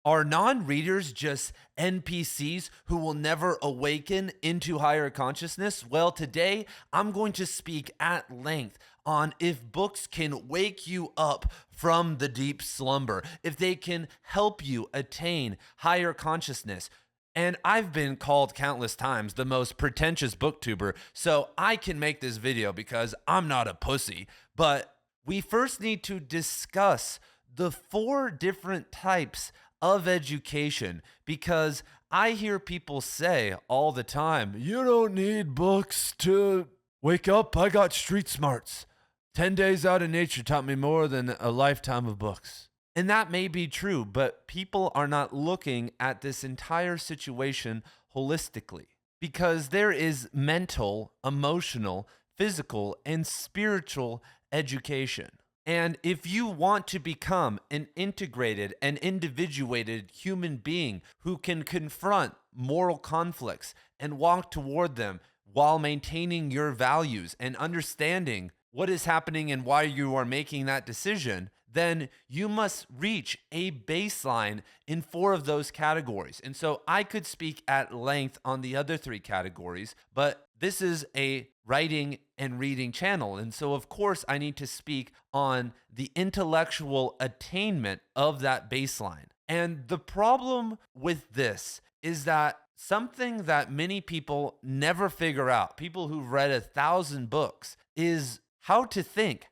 Are non-readers just NPCs who will never awaken into higher consciousness? Well, today I'm going to speak at length on if books can wake you up from the deep slumber, if they can help you attain higher consciousness. And I've been called countless times the most pretentious booktuber, so I can make this video because I'm not a pussy. But we first need to discuss the four different types of education, because I hear people say all the time, you don't need books to wake up. I got street smarts. 10 days out in nature taught me more than a lifetime of books. And that may be true, but people are not looking at this entire situation holistically, because there is mental, emotional, physical, and spiritual education. And if you want to become an integrated and individuated human being who can confront moral conflicts and walk toward them while maintaining your values and understanding what is happening and why you are making that decision, then you must reach a baseline in four of those categories. And so I could speak at length on the other three categories, but this is a writing and reading channel. And so, of course, I need to speak on the intellectual attainment of that baseline. And the problem with this is that something that many people never figure out, people who've read 1,000 books, is how to think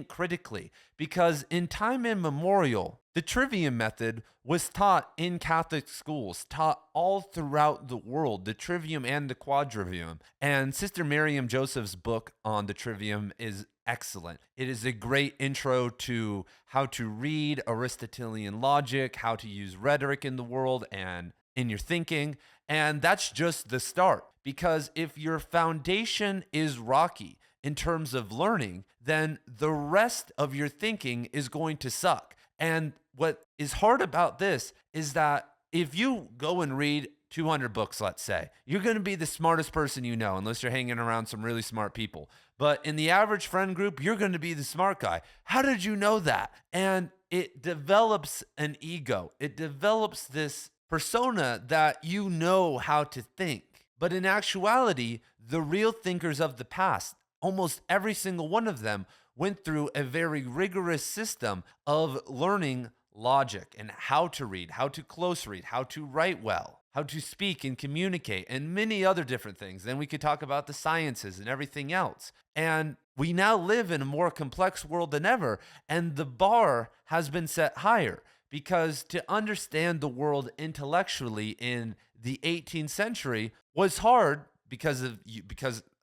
critically. Because in time immemorial, the trivium method was taught in Catholic schools, taught all throughout the world, the trivium and the quadrivium. And Sister Miriam Joseph's book on the trivium is excellent. It is a great intro to how to read Aristotelian logic, how to use rhetoric in the world and in your thinking. And that's just the start. Because if your foundation is rocky in terms of learning, then the rest of your thinking is going to suck. And what is hard about this is that if you go and read 200 books, let's say, you're going to be the smartest person you know, unless you're hanging around some really smart people. But in the average friend group, you're going to be the smart guy. How did you know that? And it develops an ego. It develops this persona that you know how to think. But in actuality, the real thinkers of the past, almost every single one of them, went through a very rigorous system of learning logic and how to read, how to close read, how to write well, how to speak and communicate, and many other different things. Then we could talk about the sciences and everything else. And we now live in a more complex world than ever, and the bar has been set higher, because to understand the world intellectually in the 18th century was hard because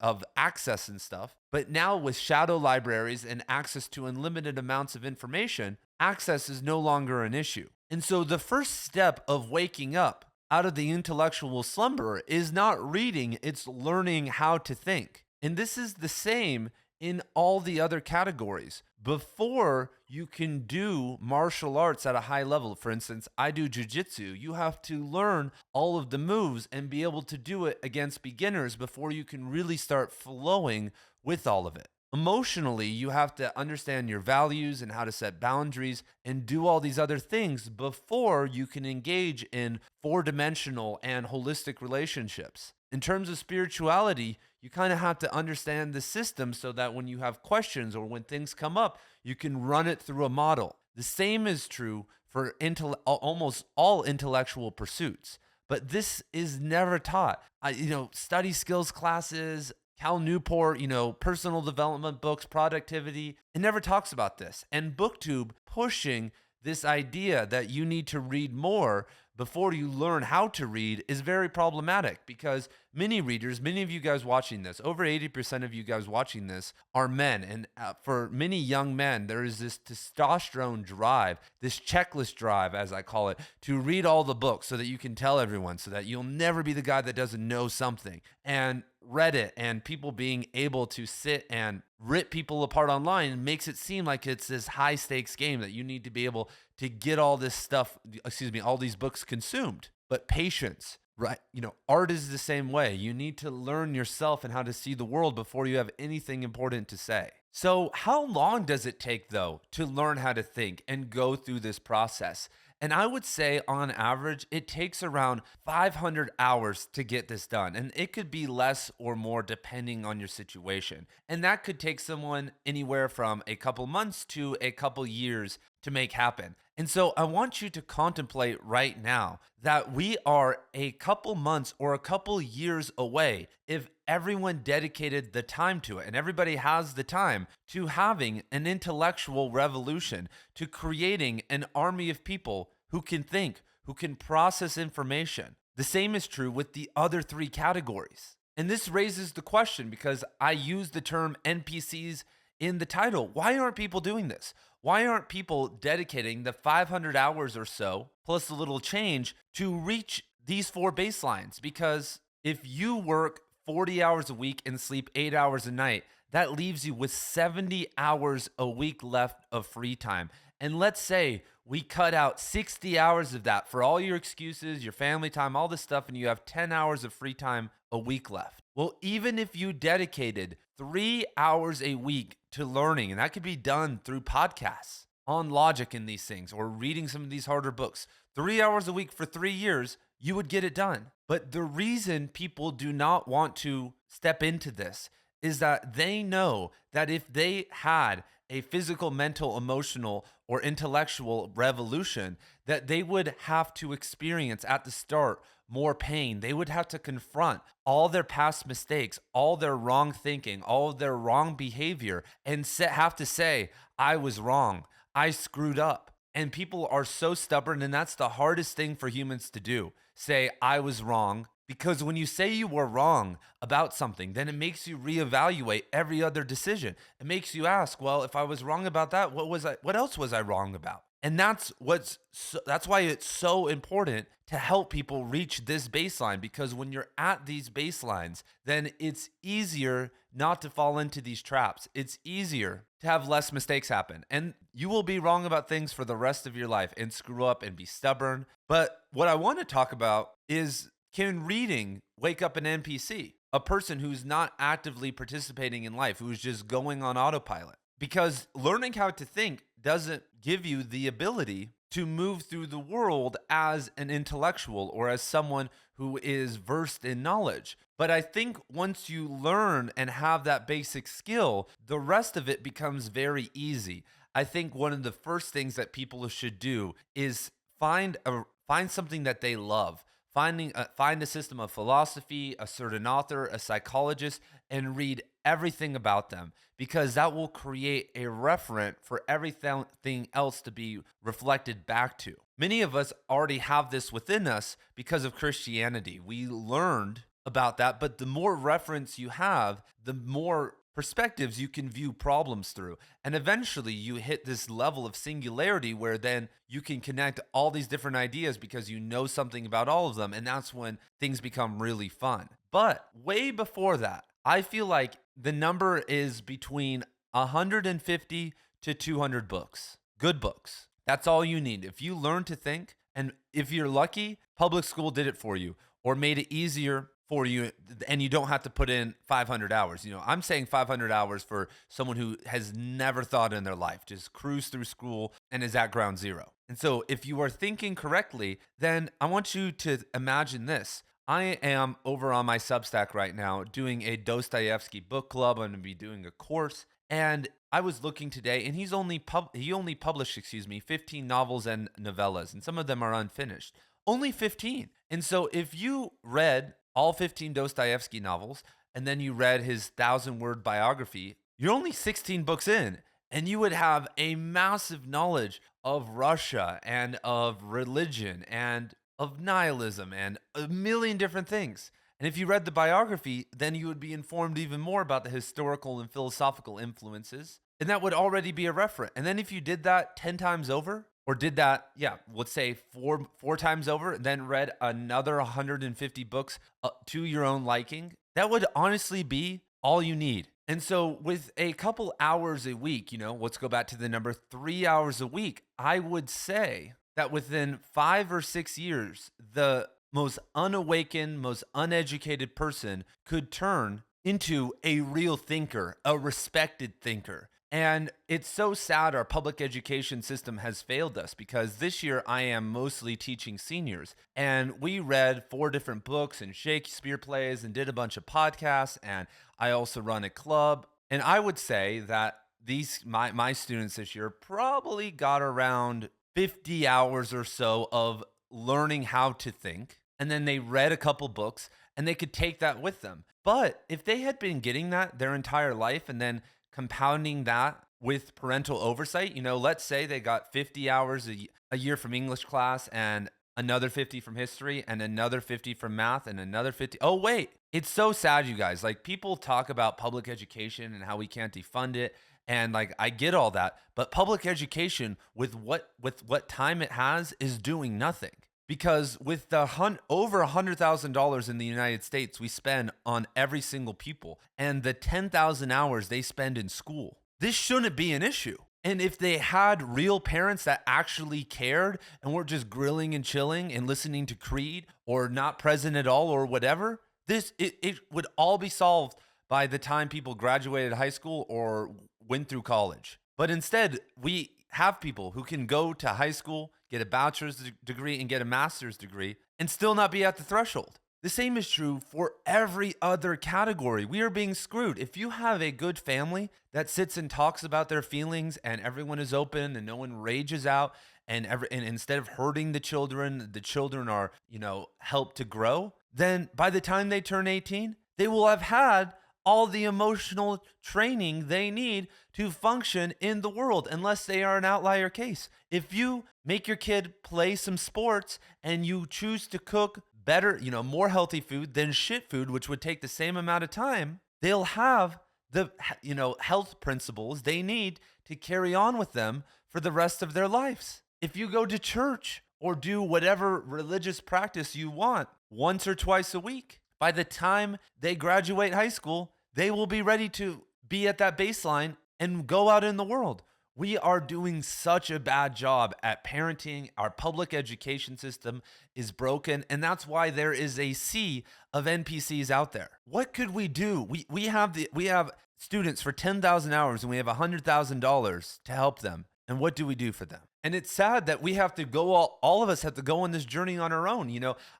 of access and stuff. But now with shadow libraries and access to unlimited amounts of information, access is no longer an issue. And so the first step of waking up out of the intellectual slumber is not reading, it's learning how to think. And this is the same in all the other categories. Before you can do martial arts at a high level, for instance, I do jujitsu, you have to learn all of the moves and be able to do it against beginners before you can really start flowing with all of it. Emotionally, you have to understand your values and how to set boundaries and do all these other things before you can engage in four-dimensional and holistic relationships. In terms of spirituality, you kind of have to understand the system so that when you have questions or when things come up, you can run it through a model. The same is true for almost all intellectual pursuits, but this is never taught. Study skills classes, Cal Newport, personal development books, productivity, it never talks about this. And BookTube pushing this idea that you need to read more before you learn how to read is very problematic, because many readers, many of you guys watching this, over 80% of you guys watching this are men. And for many young men, there is this testosterone drive, this checklist drive, as I call it, to read all the books so that you can tell everyone, so that you'll never be the guy that doesn't know something. And Reddit and people being able to sit and rip people apart online makes it seem like it's this high stakes game that you need to be able to get all this stuff, all these books consumed. But patience, right? Art is the same way. You need to learn yourself and how to see the world before you have anything important to say. So how long does it take, though, to learn how to think and go through this process? And I would say on average, it takes around 500 hours to get this done. And it could be less or more depending on your situation. And that could take someone anywhere from a couple months to a couple years to make happen. And so I want you to contemplate right now that we are a couple months or a couple years away if everyone dedicated the time to it, and everybody has the time to having an intellectual revolution, to creating an army of people who can think, who can process information. The same is true with the other three categories. And this raises the question because I use the term NPCs in the title. Why aren't people doing this? Why aren't people dedicating the 500 hours or so, plus a little change, to reach these four baselines? Because if you work 40 hours a week and sleep 8 hours a night, that leaves you with 70 hours a week left of free time. And let's say we cut out 60 hours of that for all your excuses, your family time, all this stuff, and you have 10 hours of free time a week left. Well, even if you dedicated 3 hours a week to learning, and that could be done through podcasts on logic in these things or reading some of these harder books, 3 hours a week for 3 years, you would get it done. But the reason people do not want to step into this is that they know that if they had a physical, mental, emotional, or intellectual revolution, that they would have to experience at the start more pain. They would have to confront all their past mistakes, all their wrong thinking, all of their wrong behavior, and have to say, I was wrong. I screwed up. And people are so stubborn, and that's the hardest thing for humans to do. Say, I was wrong. Because when you say you were wrong about something, then it makes you reevaluate every other decision. It makes you ask, well, if I was wrong about that, what else was I wrong about? And that's why it's so important to help people reach this baseline, because when you're at these baselines, then it's easier not to fall into these traps. It's easier to have less mistakes happen. And you will be wrong about things for the rest of your life and screw up and be stubborn. But what I want to talk about is, can reading wake up an NPC, a person who's not actively participating in life, who's just going on autopilot? Because learning how to think doesn't give you the ability to move through the world as an intellectual or as someone who is versed in knowledge. But I think once you learn and have that basic skill, the rest of it becomes very easy. I think one of the first things that people should do is find something that they love. Find a system of philosophy, a certain author, a psychologist, and read everything about them, because that will create a referent for everything else to be reflected back to. Many of us already have this within us because of Christianity. We learned about that, but the more reference you have, the more perspectives you can view problems through. And eventually you hit this level of singularity where then you can connect all these different ideas because you know something about all of them. And that's when things become really fun. But way before that, I feel like the number is between 150 to 200 books. Good books. That's all you need. If you learn to think, and if you're lucky, public school did it for you or made it easier for you, and you don't have to put in 500 hours. You know, I'm saying 500 hours for someone who has never thought in their life, just cruise through school and is at ground zero. And so if you are thinking correctly, then I want you to imagine this. I am over on my Substack right now doing a Dostoevsky book club. I'm going to be doing a course. And I was looking today, and he only published 15 novels and novellas, and some of them are unfinished. Only 15. And so if you read all 15 Dostoevsky novels, and then you read his 1,000-word biography, you're only 16 books in, and you would have a massive knowledge of Russia and of religion and of nihilism and a million different things. And if you read the biography, then you would be informed even more about the historical and philosophical influences, and that would already be a referent. And then if you did that 10 times over, or did that, let's say four times over, then read another 150 books to your own liking, that would honestly be all you need. And so with a couple hours a week, let's go back to the number 3 hours a week, I would say that within 5 or 6 years, the most unawakened, most uneducated person could turn into a real thinker, a respected thinker. And it's so sad our public education system has failed us, because this year I am mostly teaching seniors. And we read 4 different books and Shakespeare plays and did a bunch of podcasts. And I also run a club. And I would say that my students this year probably got around 50 hours or so of learning how to think. And then they read a couple books and they could take that with them. But if they had been getting that their entire life and then compounding that with parental oversight, let's say they got 50 hours a year from English class, and another 50 from history, and another 50 from math, and another 50. Oh, wait. It's so sad, you guys. Like, people talk about public education and how we can't defund it. And like, I get all that, but public education with what time it has is doing nothing. Because with the over $100,000 in the United States we spend on every single pupil, and the 10,000 hours they spend in school, this shouldn't be an issue. And if they had real parents that actually cared and weren't just grilling and chilling and listening to Creed or not present at all or whatever, it would all be solved by the time people graduated high school or went through college. But instead, we have people who can go to high school, get a bachelor's degree, and get a master's degree and still not be at the threshold. The same is true for every other category. We are being screwed. If you have a good family that sits and talks about their feelings and everyone is open and no one rages out, and instead of hurting the children are, helped to grow, then by the time they turn 18, they will have had all the emotional training they need to function in the world, unless they are an outlier case. If you make your kid play some sports and you choose to cook better, more healthy food than shit food, which would take the same amount of time, they'll have the, health principles they need to carry on with them for the rest of their lives. If you go to church or do whatever religious practice you want once or twice a week, by the time they graduate high school, they will be ready to be at that baseline and go out in the world. We are doing such a bad job at parenting. Our public education system is broken, and that's why there is a sea of NPCs out there. What could we do? We have students for 10,000 hours and we have $100,000 to help them. And what do we do for them? And it's sad that we have to go, all of us have to go on this journey on our own.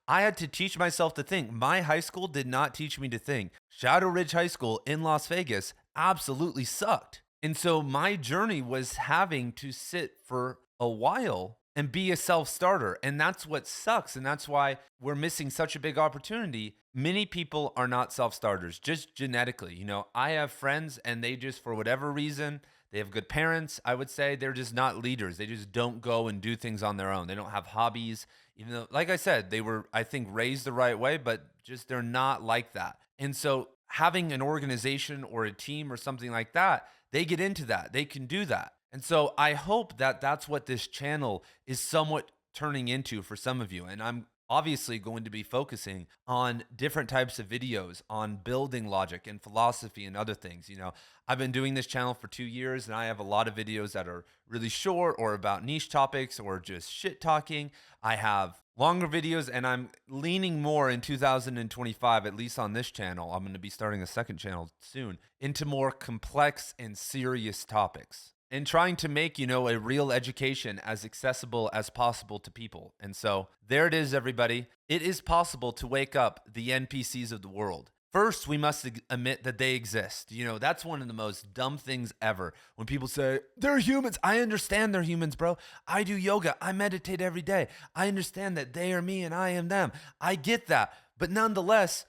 I had to teach myself to think. My high school did not teach me to think. Shadow Ridge High School in Las Vegas absolutely sucked. And so my journey was having to sit for a while and be a self-starter. And that's what sucks. And that's why we're missing such a big opportunity. Many people are not self-starters, just genetically. I have friends and they just, for whatever reason, they have good parents. I would say they're just not leaders. They just don't go and do things on their own. They don't have hobbies, even though, like I said, they were, I think, raised the right way, but just they're not like that. And so having an organization or a team or something like that, they get into that. They can do that. And so I hope that that's what this channel is somewhat turning into for some of you. And I'm obviously going to be focusing on different types of videos on building logic and philosophy and other things. I've been doing this channel for 2 years and I have a lot of videos that are really short or about niche topics or just shit talking. I have longer videos and I'm leaning more in 2025, at least on this channel. I'm going to be starting a second channel soon, into more complex and serious topics, and trying to make, a real education as accessible as possible to people. And so there it is, everybody. It is possible to wake up the NPCs of the world. First, we must admit that they exist. That's one of the most dumb things ever. When people say, they're humans. I understand they're humans, bro. I do yoga. I meditate every day. I understand that they are me and I am them. I get that. But nonetheless,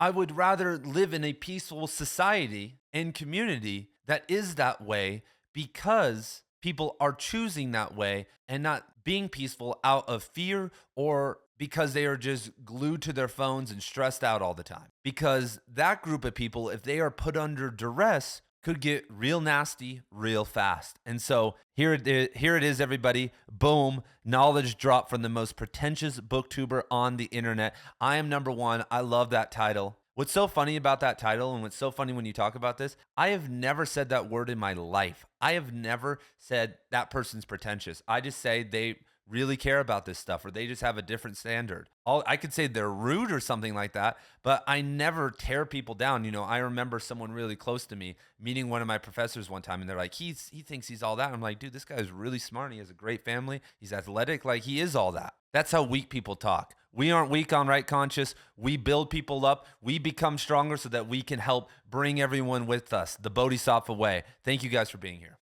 I would rather live in a peaceful society and community that is that way, because people are choosing that way and not being peaceful out of fear or because they are just glued to their phones and stressed out all the time. Because that group of people, if they are put under duress, could get real nasty real fast. And so here it is, everybody. Boom. Knowledge drop from the most pretentious booktuber on the internet. I am number one. I love that title. What's so funny about that title, and what's so funny when you talk about this, I have never said that word in my life. I have never said that person's pretentious. I just say they really care about this stuff, or they just have a different standard. I could say they're rude or something like that, but I never tear people down. I remember someone really close to me meeting one of my professors one time, and they're like, he thinks he's all that. I'm like, dude, this guy is really smart. And he has a great family. He's athletic. Like, he is all that. That's how weak people talk. We aren't weak on Right Conscious. We build people up. We become stronger so that we can help bring everyone with us the Bodhisattva way. Thank you guys for being here.